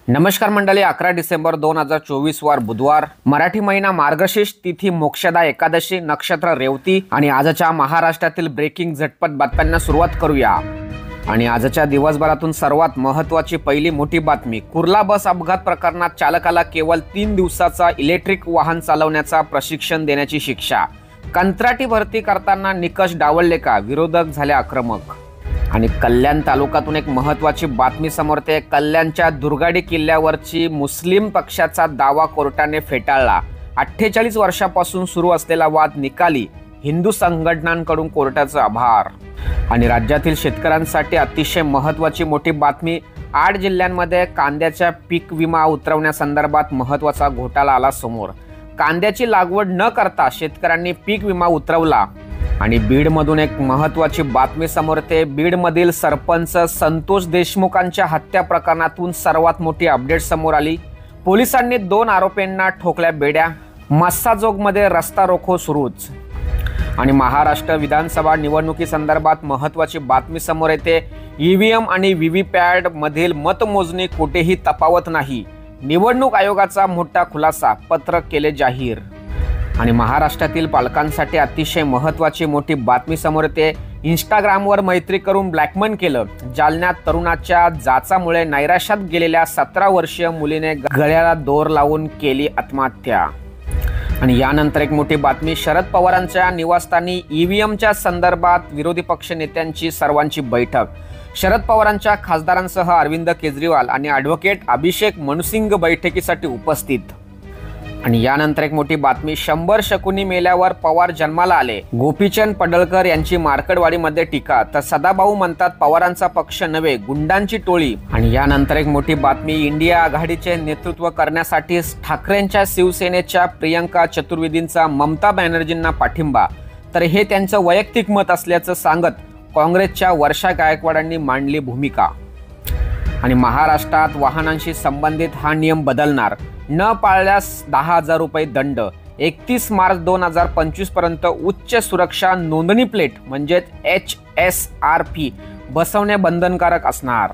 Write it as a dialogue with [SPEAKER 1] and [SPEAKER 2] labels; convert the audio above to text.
[SPEAKER 1] नमस्कार मंडळी, 11 डिसेंबर 2024 वार बुधवार, मराठी महिना मार्गशीर्ष, तिथी मोक्षदा एकादशी, नक्षत्र रेवती आणि आजच्या महाराष्ट्रातील ब्रेकिंग झटपट बातम्यांना सुरुवात करूया। आणि आजच्या दिवसभरातून सर्वात महत्त्वाची पहिली मोठी बातमी, कुर्ला बस अपघात प्रकरणात चालकाला केवळ 3 दिवसाचा इलेक्ट्रिक वाहन चालवण्याचा प्रशिक्षण देण्याची शिक्षा। कंत्राटी भरती करताना निकष डावलले का, विरोधक झाले आक्रमक। आणि कल्याण तालुक्यातून एक महत्त्वाची बातमी समोर येते। कल्याणच्या दुर्गाडी किल्ल्यावरची मुस्लिम पक्षाचा दावा कोर्टाने फेटाळला। 48 वर्षापासून सुरू असलेला वाद निकाली, हिंदू संघटनांकडून कोर्टाचा आभार। आणि राज्यातील शेतकऱ्यांसाठी अतिशय महत्त्वाची मोठी बातमी, 8 जिल्ह्यांमध्ये कांद्याच्या पीक विमा उतरवण्यासंदर्भात महत्त्वाचा घोटाळा आला समोर। कांद्याची लागवड न करता शेतकऱ्यांनी पीक विमा उतरवला। आणि बीडमधून एक महत्त्वाची बातमी समोर येते। बीडमधील सरपंच संतोष देशमुखांच्या हत्या प्रकरणातून सर्वात मोठी अपडेट समोर आली। पोलिसांनी 2 आरोपींना ठोकल्या बेड्या, मस्साजोगमध्ये रस्ता रोको सुरूच। आणि महाराष्ट्र विधानसभा निवडणुकीसंदर्भात महत्त्वाची बातमी समोर येते। ईव्हीएम आणि व्हीव्हीपॅट मधील मतमोजणी कुठेही तफावत नाही, निवडणूक आयोगाचा मोठा खुलासा, पत्रक केले जाहीर। आणि महाराष्ट्रातील पालकांसाठी अतिशय महत्त्वाची मोठी बातमी समोर येते। इंस्टाग्रामवर मैत्री करून ब्लॅकमेल केलं, जालन्यात तरुणाच्या जाचामुळे नैराश्यात गेलेल्या 17 वर्षीय मुलीने गळ्याला दोर लावून केली आत्महत्या। आणि यानंतर एक मोठी बातमी, शरद पवारांच्या निवासस्थानी ईव्हीएमच्या संदर्भात विरोधी पक्ष नेत्यांची सर्वांची बैठक। शरद पवारांच्या खासदारांसह अरविंद केजरीवाल आणि ॲडव्होकेट अभिषेक मनु सिंघ बैठकीसाठी उपस्थित। आणि यानंतर एक मोठी बातमी, 100 शकुनी मेल्यावर पवार जन्माला आले, गोपीचंद पडळकर यांची मार्कडवाडीमध्ये टीका। तर सदाभाऊ म्हणतात पवारांचा पक्ष नव्हे, गुंडांची टोळी। आणि यानंतर एक मोठी बातमी, इंडिया आघाडीचे नेतृत्व करण्यासाठी ठाकरेंच्या शिवसेनेच्या प्रियंका चतुर्वेदींचा ममता बॅनर्जींना पाठिंबा। तर हे त्यांचं वैयक्तिक मत असल्याचं सांगत काँग्रेसच्या वर्षा गायकवाडांनी मांडली भूमिका। आणि महाराष्ट्रात वाहनांशी संबंधित हा नियम बदलणार, न पाळल्यास 10,000 रुपये दंड। 31 मार्च 2025 पर्यंत उच्च सुरक्षा नोंदणी प्लेट म्हणजेच HSRP बसवणे बंधनकारक असणार।